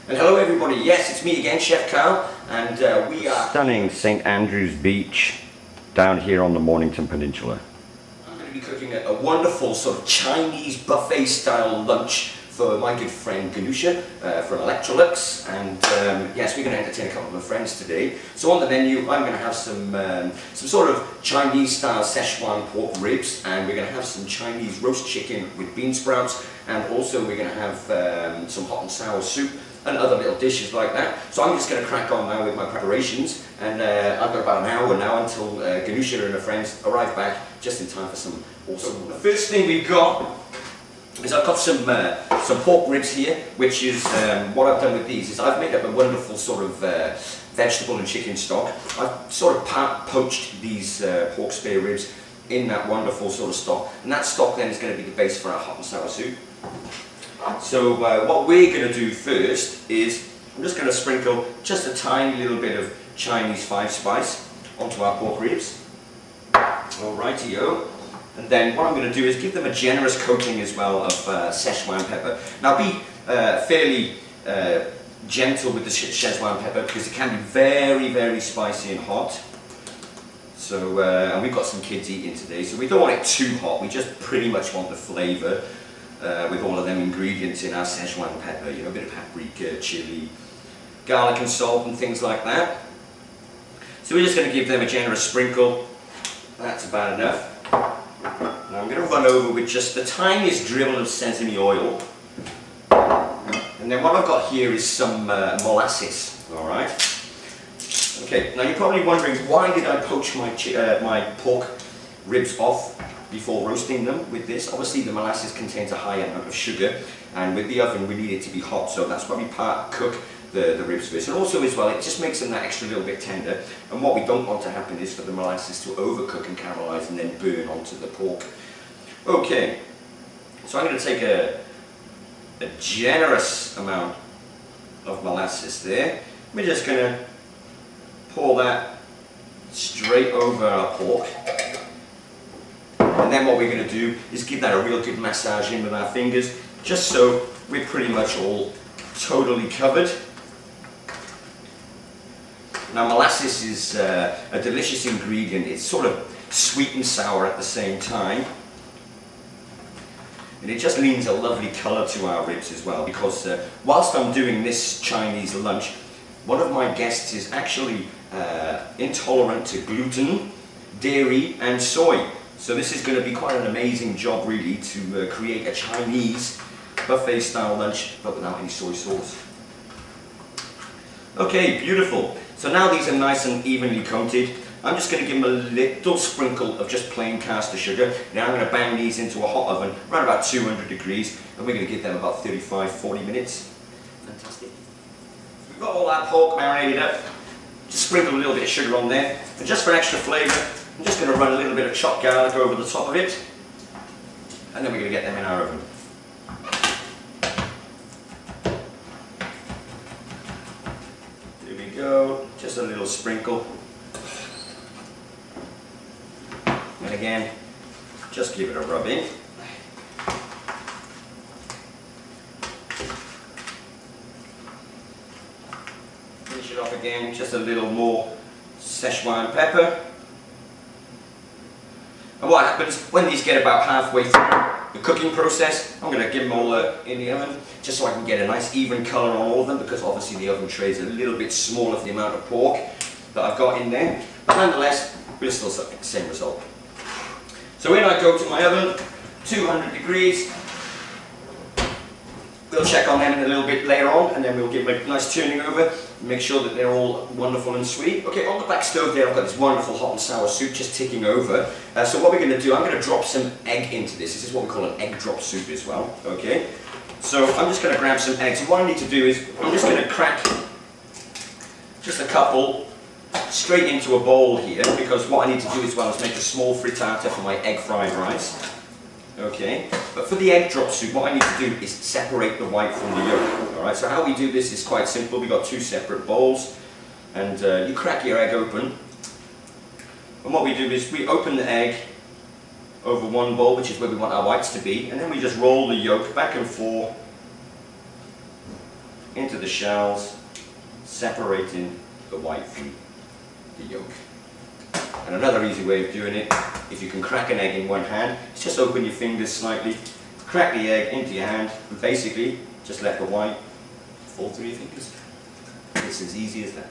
And hello everybody, yes, it's me again, Chef Karl, and we are... Stunning St Andrews Beach down here on the Mornington Peninsula. I'm going to be cooking a wonderful sort of Chinese buffet style lunch for my good friend Ganusha from Electrolux, and yes, we're going to entertain a couple of my friends today. So on the menu I'm going to have some sort of Chinese style Szechuan pork ribs, and we're going to have some Chinese roast chicken with bean sprouts, and also we're going to have some hot and sour soup and other little dishes like that. So I'm just going to crack on now with my preparations, and I've got about an hour now until Ganusha and her friends arrive back just in time for some awesome. The first thing we've got is I've got some pork ribs here, which is what I've done with these is I've made up a wonderful sort of vegetable and chicken stock. I've sort of poached these pork spare ribs in that wonderful sort of stock, and that stock then is going to be the base for our hot and sour soup. So what we're going to do first is I'm just going to sprinkle just a tiny little bit of Chinese 5-spice onto our pork ribs. Alrighty-o. And then what I'm going to do is give them a generous coating as well of Szechuan pepper. Now be fairly gentle with the Szechuan pepper because it can be very, very spicy and hot. So, and we've got some kids eating today, so we don't want it too hot. We just pretty much want the flavour with all of them ingredients in our Szechuan pepper, you know, a bit of paprika, chili, garlic and salt and things like that. So we're just going to give them a generous sprinkle. That's about enough. Now I'm going to run over with just the tiniest dribble of sesame oil. And then what I've got here is some molasses, alright? Okay, now you're probably wondering, why did I poach my pork ribs off before roasting them with this? Obviously the molasses contains a high amount of sugar, and with the oven we need it to be hot, so that's why we cook the ribs first. And also as well, it just makes them that extra little bit tender, and what we don't want to happen is for the molasses to overcook and caramelise and then burn onto the pork. Okay, so I'm going to take a generous amount of molasses there. We're just going to pour that straight over our pork. And then what we're going to do is give that a real good massage in with our fingers, just so we're pretty much all totally covered. Now molasses is a delicious ingredient. It's sort of sweet and sour at the same time. And it just leans a lovely colour to our ribs as well, because whilst I'm doing this Chinese lunch, one of my guests is actually intolerant to gluten, dairy and soy. So this is going to be quite an amazing job really to create a Chinese buffet style lunch but without any soy sauce. Okay, beautiful. So now these are nice and evenly coated. I'm just going to give them a little sprinkle of just plain caster sugar. Now I'm going to bang these into a hot oven around about 200 degrees, and we're going to give them about 35-40 minutes. Fantastic. We've got all our pork marinated up. Just sprinkle a little bit of sugar on there, and just for extra flavour I'm just going to run a little bit of chopped garlic over the top of it, and then we're going to get them in our oven. There we go, just a little sprinkle. And again, just give it a rub in. Finish it off again, just a little more Szechuan pepper. And what happens when these get about halfway through the cooking process, I'm going to give them all in the oven just so I can get a nice even colour on all of them, because obviously the oven tray is a little bit smaller for the amount of pork that I've got in there. But nonetheless, we'll still get the same result. So in I go to my oven, 200 degrees. We'll check on them in a little bit later on, and then we'll give them a nice turning over, make sure that they're all wonderful and sweet. Okay, on the back stove there I've got this wonderful hot and sour soup just ticking over. So what we're going to do, I'm going to drop some egg into this. This is what we call an egg drop soup as well. Okay, so I'm just going to grab some eggs, and what I need to do is I'm just going to crack just a couple straight into a bowl here, because what I need to do as well is make a small frittata for my egg fried rice. Okay, but for the egg drop soup, what I need to do is separate the white from the yolk. Alright, so how we do this is quite simple. We've got two separate bowls, and you crack your egg open. And what we do is we open the egg over one bowl, which is where we want our whites to be, and then we just roll the yolk back and forth into the shells, separating the white from the yolk. And another easy way of doing it, if you can crack an egg in one hand, is just open your fingers slightly, crack the egg into your hand, and basically just let the white fall through your fingers. It's as easy as that.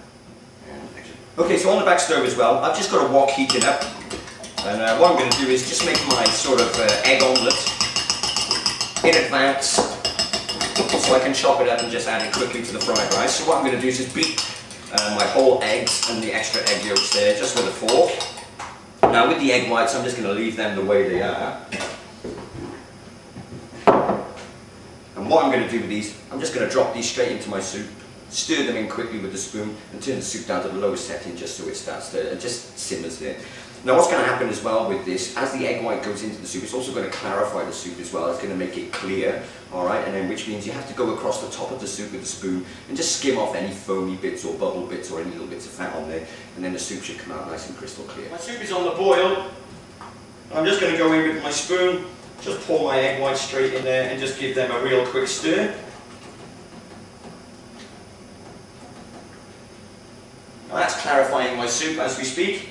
Okay, so on the back stove as well, I've just got a wok heating up, and what I'm going to do is just make my sort of egg omelette in advance, so I can chop it up and just add it quickly to the fried rice. So what I'm going to do is just beat my whole eggs and the extra egg yolks there just with a fork. Now with the egg whites, I'm just going to leave them the way they are. And what I'm going to do with these, I'm just going to drop these straight into my soup, stir them in quickly with the spoon, and turn the soup down to the lowest setting just so it starts to, it just simmers there. Now what's going to happen as well with this, as the egg white goes into the soup, it's also going to clarify the soup as well. It's going to make it clear, alright, and then which means you have to go across the top of the soup with the spoon and just skim off any foamy bits or bubble bits or any little bits of fat on there, and then the soup should come out nice and crystal clear. My soup is on the boil. I'm just going to go in with my spoon, just pour my egg whites straight in there and just give them a real quick stir. Now that's clarifying my soup as we speak.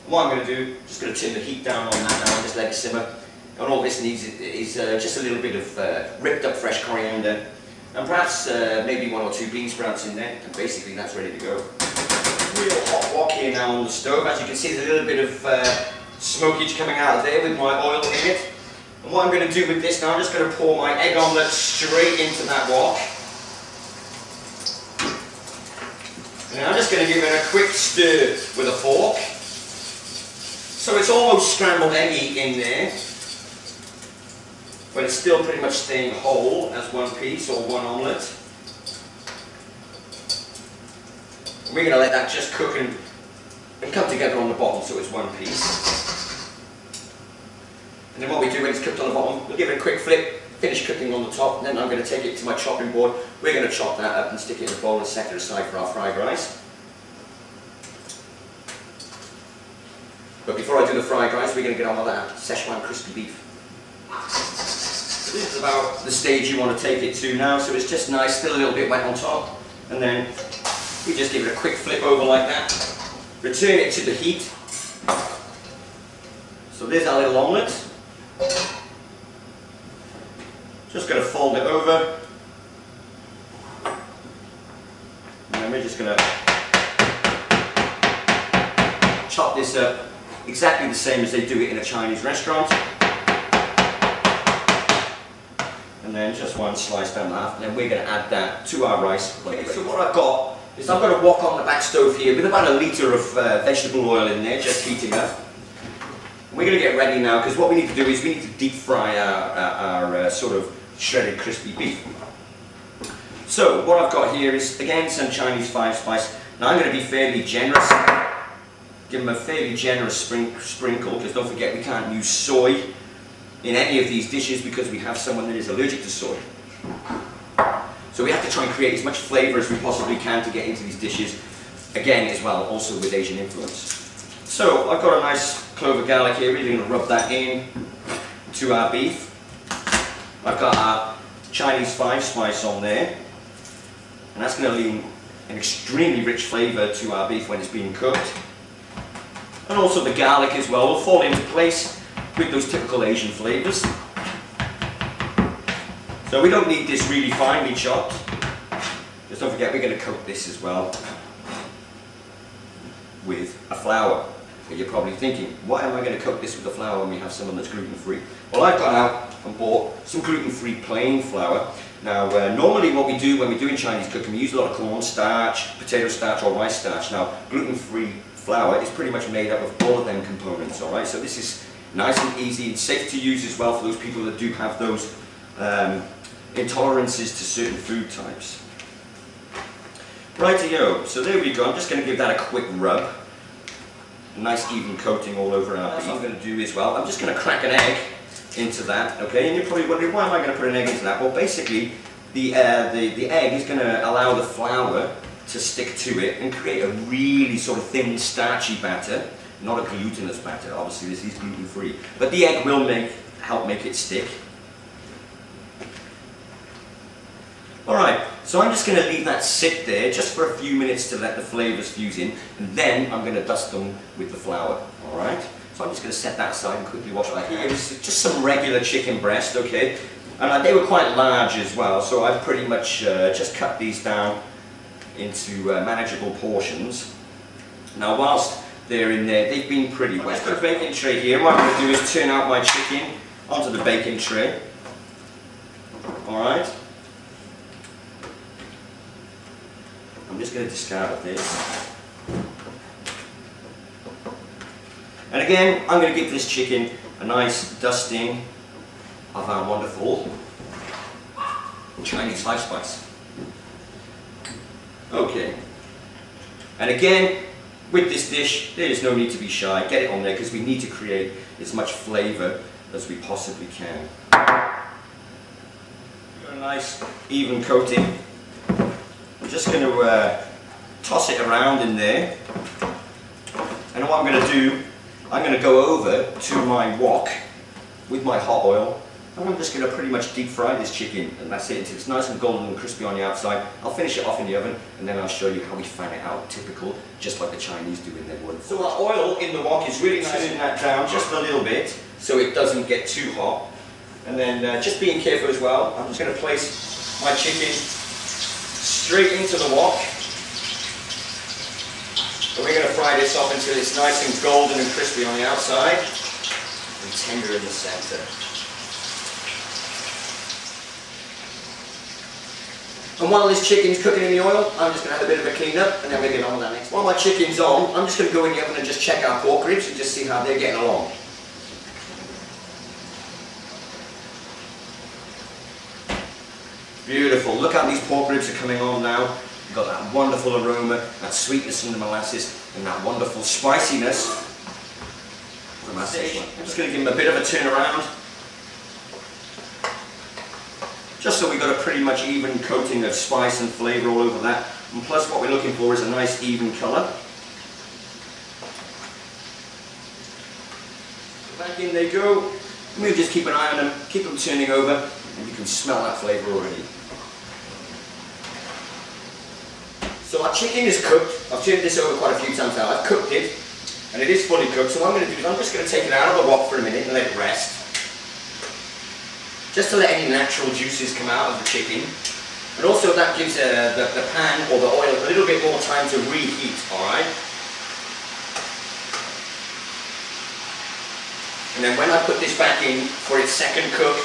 What I'm going to do, just going to turn the heat down on that now and just let it simmer. And all this needs is just a little bit of ripped up fresh coriander, and perhaps maybe 1 or 2 bean sprouts in there, and basically that's ready to go. Real hot wok here now on the stove. As you can see, there's a little bit of smokage coming out of there with my oil in it. And what I'm going to do with this now, I'm just going to pour my egg omelette straight into that wok. And I'm just going to give it a quick stir with a fork. So it's almost scrambled eggy in there, but it's still pretty much staying whole as one piece or one omelette. And we're going to let that just cook and come together on the bottom so it's one piece. And then what we do when it's cooked on the bottom, we'll give it a quick flip, finish cooking on the top, and then I'm going to take it to my chopping board. We're going to chop that up and stick it in a bowl and set it aside for our fried rice. But before I do the fried rice, we're going to get on with that Szechuan crispy beef. So this is about the stage you want to take it to now, so it's just nice, still a little bit wet on top. And then we just give it a quick flip over like that. Return it to the heat. So there's our little omelette. Just going to fold it over. And then we're just going to chop this up exactly the same as they do it in a Chinese restaurant. And then just one slice down half, and then we're going to add that to our rice. Okay, so what I've got is I've got a wok on the back stove here with about 1 litre of vegetable oil in there, just heating up. And we're going to get ready now, because what we need to do is we need to deep fry our sort of shredded crispy beef. So what I've got here is, again, some Chinese 5-spice. Now I'm going to be fairly generous. Give them a fairly generous sprinkle, because don't forget we can't use soy in any of these dishes because we have someone that is allergic to soy. So we have to try and create as much flavour as we possibly can to get into these dishes, again as well, also with Asian influence. So I've got a nice clove of garlic here, we're going to rub that in to our beef. I've got our Chinese 5-spice on there, and that's going to leave an extremely rich flavour to our beef when it's being cooked. And also the garlic as well will fall into place with those typical Asian flavours. So we don't need this really finely chopped. Just don't forget we're going to coat this as well with a flour. So you're probably thinking, why am I going to coat this with a flour when we have someone that's gluten-free? Well, I've gone out and bought some gluten-free plain flour. Now, normally what we do when we're doing Chinese cooking, we use a lot of corn starch, potato starch or rice starch. Now, gluten-free flour is pretty much made up of all of them components, alright? So this is nice and easy and safe to use as well for those people that do have those intolerances to certain food types. Righty-o, so there we go. I'm just going to give that a quick rub. A nice even coating all over our beef. What I'm going to do as well, I'm just going to crack an egg into that, okay? And you're probably wondering, why am I going to put an egg into that? Well, basically, the egg is going to allow the flour to stick to it and create a really sort of thin, starchy batter, not a glutinous batter. Obviously, this is gluten-free, but the egg will help make it stick. Alright, so I'm just going to leave that sit there just for a few minutes to let the flavours fuse in, and then I'm going to dust them with the flour. Alright, so I'm just going to set that aside and quickly wash my hands. Just some regular chicken breast, okay? And they were quite large as well, so I've pretty much just cut these down into manageable portions. Now whilst they're in there, they've been pretty wet. I've got a baking tray here. What I'm going to do is turn out my chicken onto the baking tray. Alright. I'm just going to discard of this. And again, I'm going to give this chicken a nice dusting of our wonderful Chinese five spice. Okay. And again, with this dish, there is no need to be shy. Get it on there because we need to create as much flavour as we possibly can. Got a nice even coating. I'm just going to toss it around in there. And what I'm going to do, I'm going to go over to my wok with my hot oil, and I'm just going to pretty much deep fry this chicken, and that's it until it's nice and golden and crispy on the outside. I'll finish it off in the oven, and then I'll show you how we fan it out, typical, just like the Chinese do in their wood. So our oil in the wok is really nice. Turning that down just a little bit, so it doesn't get too hot. And then just being careful as well, I'm just going to place my chicken straight into the wok. And we're going to fry this off until it's nice and golden and crispy on the outside and tender in the center. And while this chicken's cooking in the oil, I'm just going to have a bit of a clean up and then we'll get on with that next. While my chicken's on, I'm just going to go in the oven and just check our pork ribs and just see how they're getting along. Beautiful. Look how these pork ribs are coming on now. You've got that wonderful aroma, that sweetness from the molasses, and that wonderful spiciness from our fish. I'm just going to give them a bit of a turn around, just so we've got a pretty much even coating of spice and flavour all over that. And plus what we're looking for is a nice even colour. Back in they go. And we'll just keep an eye on them, keep them turning over, and you can smell that flavour already. So our chicken is cooked. I've turned this over quite a few times now. I've cooked it, and it is fully cooked. So what I'm going to do is I'm just going to take it out of the wok for a minute and let it rest, just to let any natural juices come out of the chicken. And also that gives the pan or the oil a little bit more time to reheat. All right. And then when I put this back in for its second cook,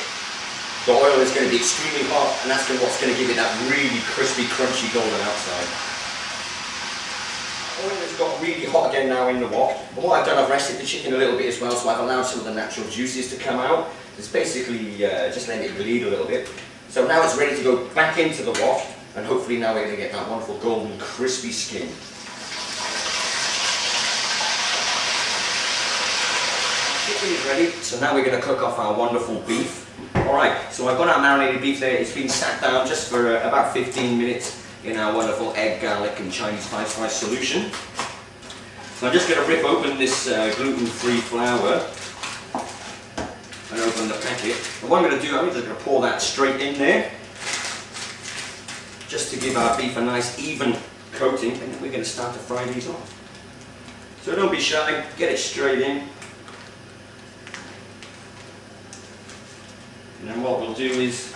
the oil is going to be extremely hot, and that's what's going to give it that really crispy, crunchy, golden outside. Oil has got really hot again now in the wok. And what I've done, I've rested the chicken a little bit as well, so I've allowed some of the natural juices to come out. It's basically just letting it bleed a little bit. So now it's ready to go back into the wok, and hopefully now we're going to get that wonderful golden, crispy skin. Chicken is ready, so now we're going to cook off our wonderful beef. Alright, so I've got our marinated beef there. It's been sat down just for about 15 minutes in our wonderful egg, garlic and Chinese five spice solution. So I'm just going to rip open this gluten-free flour and open the packet. And what I'm going to do, I'm just going to pour that straight in there, just to give our beef a nice even coating, and then we're going to start to fry these off. So don't be shy, get it straight in. And then what we'll do is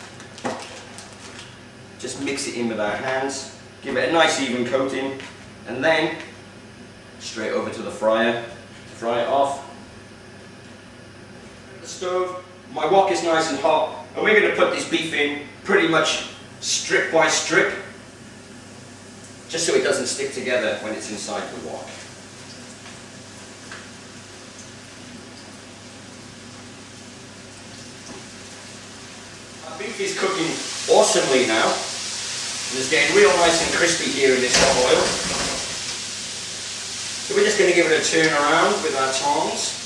just mix it in with our hands, give it a nice even coating, and then straight over to the fryer to fry it off. The stove, my wok is nice and hot, and we're going to put this beef in pretty much strip by strip, just so it doesn't stick together when it's inside the wok. Beef is cooking awesomely now. It's getting real nice and crispy here in this hot oil. So we're just going to give it a turn around with our tongs.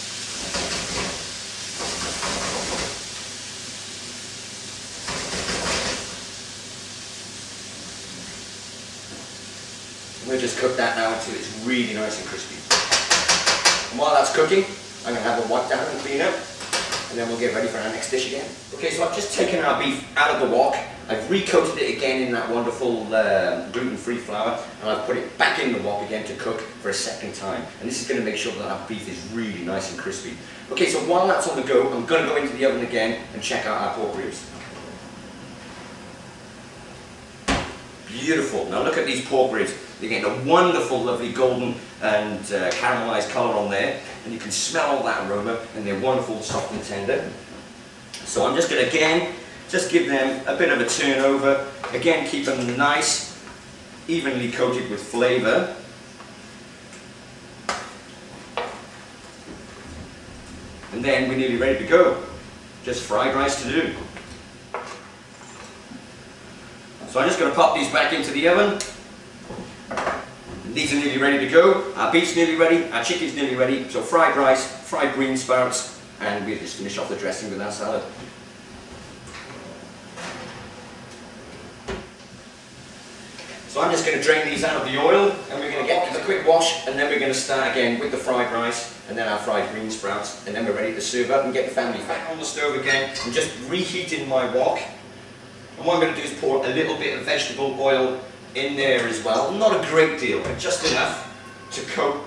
And we'll just cook that now until it's really nice and crispy. And while that's cooking, I'm going to have a wipe down and clean up, and then we'll get ready for our next dish again. Okay, so I've just taken our beef out of the wok, I've recoated it again in that wonderful gluten-free flour, and I've put it back in the wok again to cook for a second time. And this is going to make sure that our beef is really nice and crispy. Okay, so while that's on the go, I'm going to go into the oven again and check out our pork ribs. Beautiful. Now look at these pork ribs. They're getting a wonderful, lovely golden and caramelized colour on there, and you can smell all that aroma, and they're wonderful, soft and tender. So I'm just going to again just give them a bit of a turn over. Again, keep them nice, evenly coated with flavour. And then we're nearly ready to go. Just fried rice to do. So I'm just going to pop these back into the oven. These are nearly ready to go. Our beef's nearly ready, our chicken's nearly ready. So fried rice, fried green sprouts, and we'll just finish off the dressing with our salad. So I'm just going to drain these out of the oil, and we're going to get a quick wash, and then we're going to start again with the fried rice, and then our fried green sprouts, and then we're ready to serve up and get the family back on the stove again. I'm just reheating my wok, and what I'm going to do is pour a little bit of vegetable oil in there as well. Not a great deal, but just enough to coat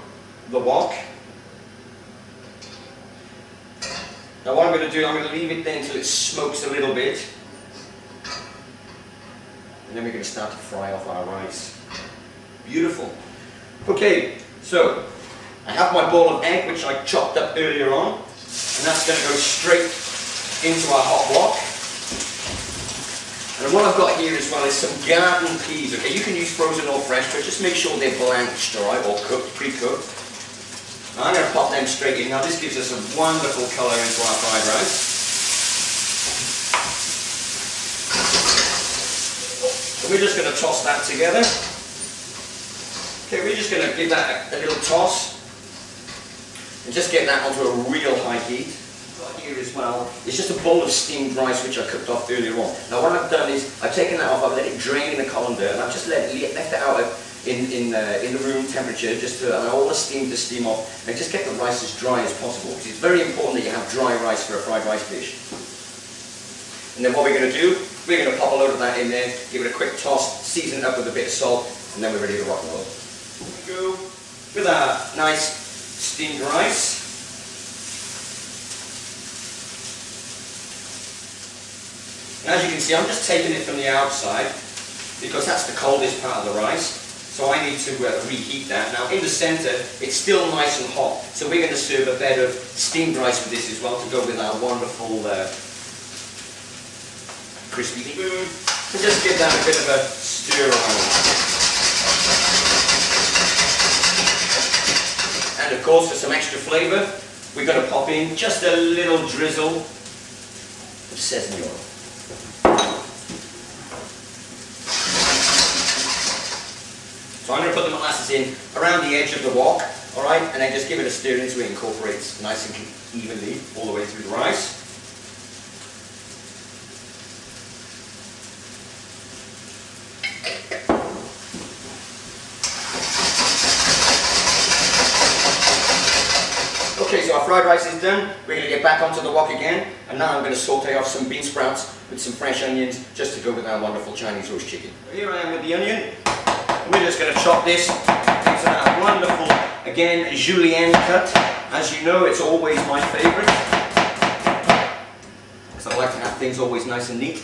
the wok. Now what I'm going to do, I'm going to leave it there until it smokes a little bit. And then we're going to start to fry off our rice. Beautiful. Okay, so I have my bowl of egg, which I chopped up earlier on, and that's going to go straight into our hot wok. And what I've got here as well is some garden peas. Okay, you can use frozen or fresh, but just make sure they're blanched, all right, or cooked, pre-cooked. I'm going to pop them straight in. Now this gives us a wonderful colour into our fried rice. So we're just going to toss that together. Okay, we're just going to give that a little toss and just get that onto a real high heat. Got here as well, it's just a bowl of steamed rice which I cooked off earlier on. Now what I've done is I've taken that off, I've let it drain in the colander, and I've just left it out in the room temperature just to allow all the steam to steam off and just get the rice as dry as possible, because it's very important that you have dry rice for a fried rice dish. And then what we're going to do, we're going to pop a load of that in there, give it a quick toss, season it up with a bit of salt, and then we're ready to rock and roll. Here we go with our nice steamed rice. And as you can see, I'm just taking it from the outside because that's the coldest part of the rice. So I need to reheat that. Now in the centre, it's still nice and hot. So we're going to serve a bed of steamed rice with this as well to go with our wonderful crispy food. And just give that a bit of a stir around. And of course, for some extra flavour, we're going to pop in just a little drizzle of sesame oil. So I'm going to put the molasses in around the edge of the wok, alright, and then just give it a stir until it incorporates nice and evenly all the way through the rice. Okay, so our fried rice is done. We're going to get back onto the wok again, and now I'm going to saute off some bean sprouts with some fresh onions just to go with our wonderful Chinese roast chicken. Here I am with the onion. We're just going to chop this into that wonderful, again, julienne cut. As you know, it's always my favourite, because I like to have things always nice and neat.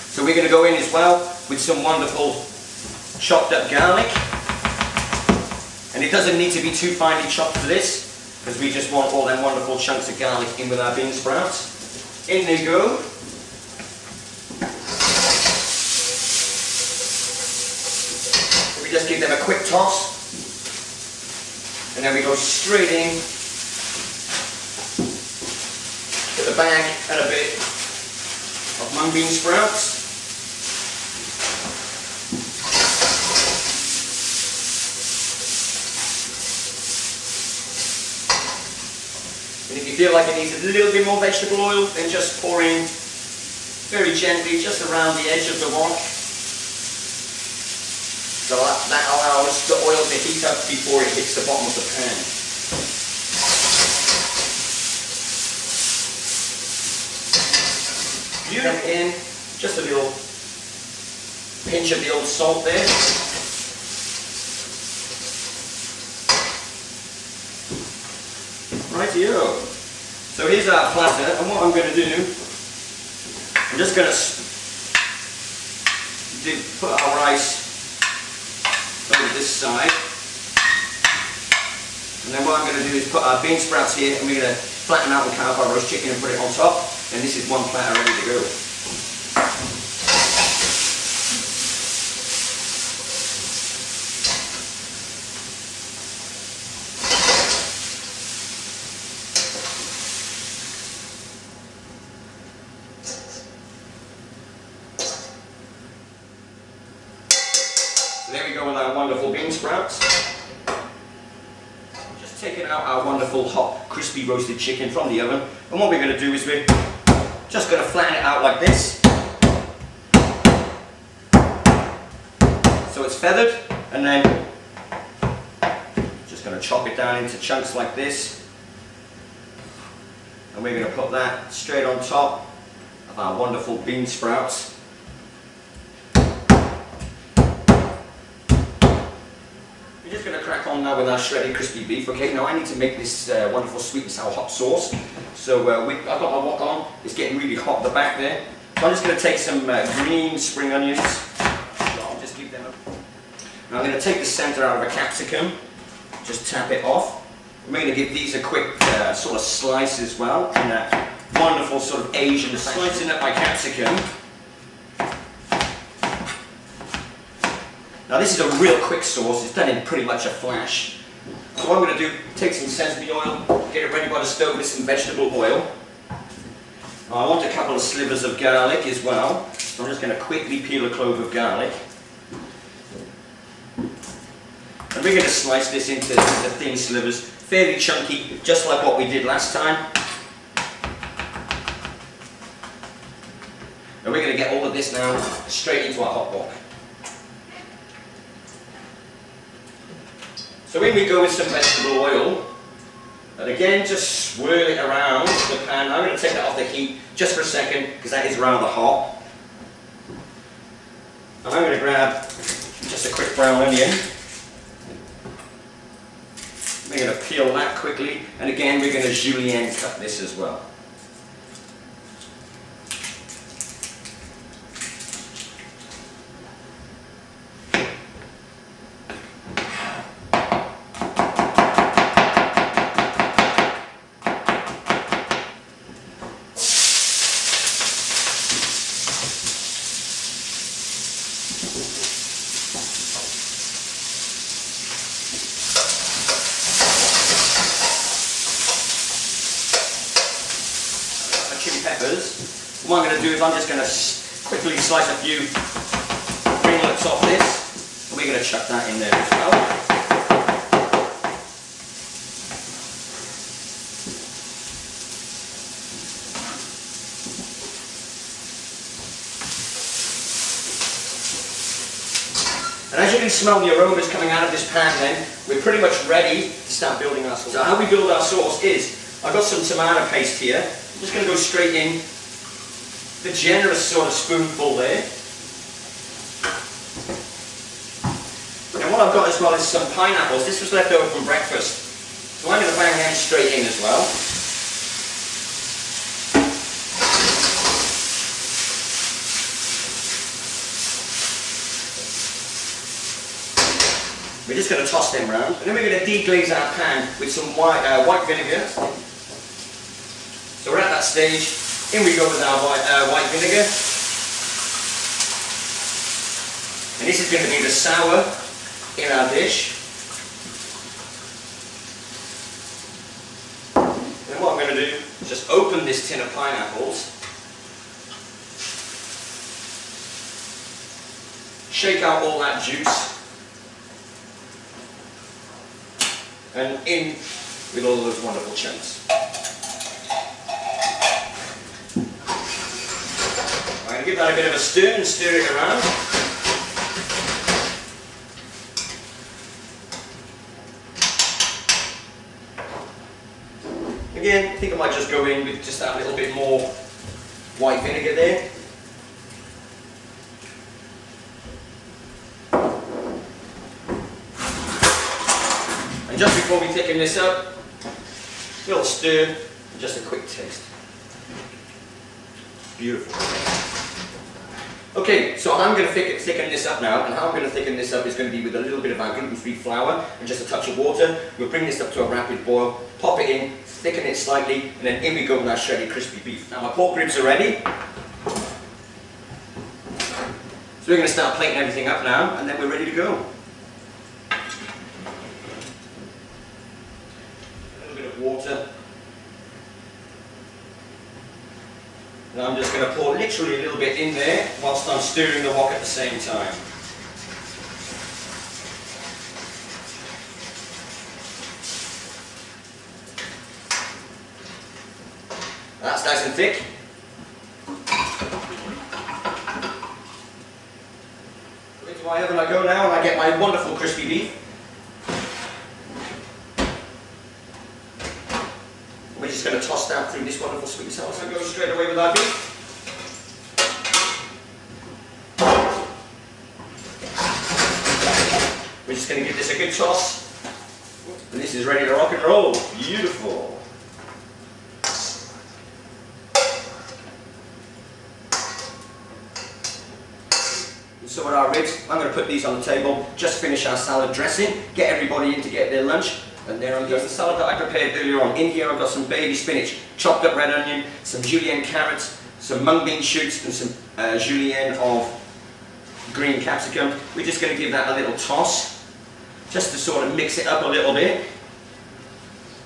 So we're going to go in as well with some wonderful chopped up garlic. And it doesn't need to be too finely chopped for this, because we just want all them wonderful chunks of garlic in with our bean sprouts. In they go. So we just give them a quick toss. And then we go straight in to the bag and a bit of mung bean sprouts. And if you feel like it needs a little bit more vegetable oil, then just pour in very gently just around the edge of the wok. So that allows the oil to heat up before it hits the bottom of the pan. Beautiful. In just a little pinch of the old salt there. Rightio. So here's our platter, and what I'm going to do, I'm just going to put our rice over this side, and then what I'm going to do is put our bean sprouts here, and we're going to flatten out and carve our roast chicken and put it on top, and this is one platter ready to go. So there we go with our wonderful bean sprouts. Just taking out our wonderful hot, crispy roasted chicken from the oven. And what we're going to do is we're just going to flatten it out like this. So it's feathered, and then just going to chop it down into chunks like this. And we're going to put that straight on top of our wonderful bean sprouts. We're just going to crack on now with our shredded crispy beef. Okay, now I need to make this wonderful sweet and sour hot sauce. So I've got my wok on. It's getting really hot at the back there. So I'm just going to take some green spring onions. I'll just leave them up. Now I'm going to take the centre out of a capsicum. Just tap it off. We're going to give these a quick sort of slice as well in that wonderful sort of Asian fashion. Slicing up my capsicum. Now this is a real quick sauce, it's done in pretty much a flash. So what I'm going to do, take some sesame oil, get it ready by the stove with some vegetable oil. Now I want a couple of slivers of garlic as well, so I'm just going to quickly peel a clove of garlic. And we're going to slice this into thin slivers, fairly chunky, just like what we did last time. And we're going to get all of this now straight into our hot wok. So in we go with some vegetable oil, and again just swirl it around the pan. I'm going to take that off the heat just for a second because that is rather hot. And I'm going to grab just a quick brown onion. We're going to peel that quickly, and again we're going to julienne cut this as well. Chili peppers. What I'm going to do is I'm just going to quickly slice a few ringlets off this, and we're going to chuck that in there as well. And as you can smell the aromas coming out of this pan then, we're pretty much ready to start building our sauce. So how we build our sauce is, I've got some tomato paste here. I'm just going to go straight in, the generous sort of spoonful there. And what I've got as well is some pineapples. This was left over from breakfast. So I'm going to bang them straight in as well. We're just going to toss them round. And then we're going to deglaze our pan with some white vinegar. So we're at that stage, in we go with our white vinegar. And this is going to be the sour in our dish. And then what I'm going to do is just open this tin of pineapples, shake out all that juice, and in with all of those wonderful chunks. I'm going to give that a bit of a stir and stir it around. again, I think I might just go in with just that little bit more white vinegar there. And just before we thicken this up, a little stir and just a quick taste. Beautiful. Okay, so I'm going to thicken this up now, and how I'm going to thicken this up is going to be with a little bit of our gluten-free flour and just a touch of water. We'll bring this up to a rapid boil, pop it in, thicken it slightly, and then in we go with our shredded crispy beef. Now my pork ribs are ready. So we're going to start plating everything up now, and then we're ready to go. A little bit of water. And I'm just going to pour literally a little bit in there whilst I'm stirring the wok at the same time. That's nice and thick. Into my oven I go now, and I get my wonderful crispy beef. We're just going to toss that through this wonderful sweet and sour sauce. Go straight away with our beef. We're just going to give this a good toss. And this is ready to rock and roll. Beautiful. And so with our ribs, I'm going to put these on the table, just finish our salad dressing, get everybody in to get their lunch. And there I'm just the salad that I prepared earlier on. In here I've got some baby spinach, chopped up red onion, some julienne carrots, some mung bean shoots, and some julienne of green capsicum. We're just going to give that a little toss, just to sort of mix it up a little bit.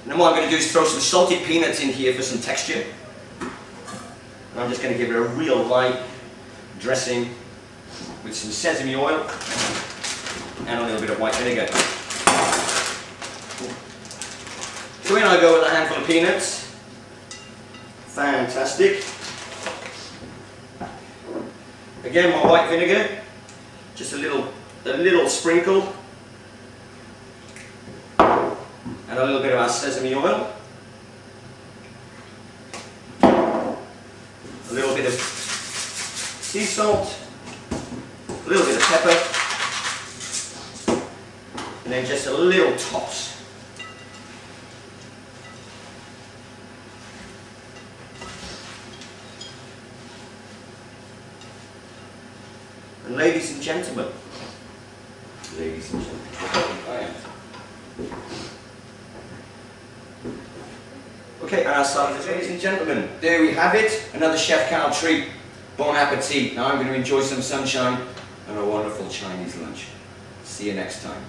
And then what I'm going to do is throw some salted peanuts in here for some texture. And I'm just going to give it a real light dressing with some sesame oil and a little bit of white vinegar. So in I go with a handful of peanuts. Fantastic. Again, my white vinegar, just a little sprinkle, and a little bit of our sesame oil, a little bit of sea salt, a little bit of pepper, and then just a little toss. And ladies and gentlemen, I am. Okay, and our salad, ladies and gentlemen, there we have it, another Chef Karl treat. Bon appetit. Now I'm going to enjoy some sunshine and a wonderful Chinese lunch. See you next time.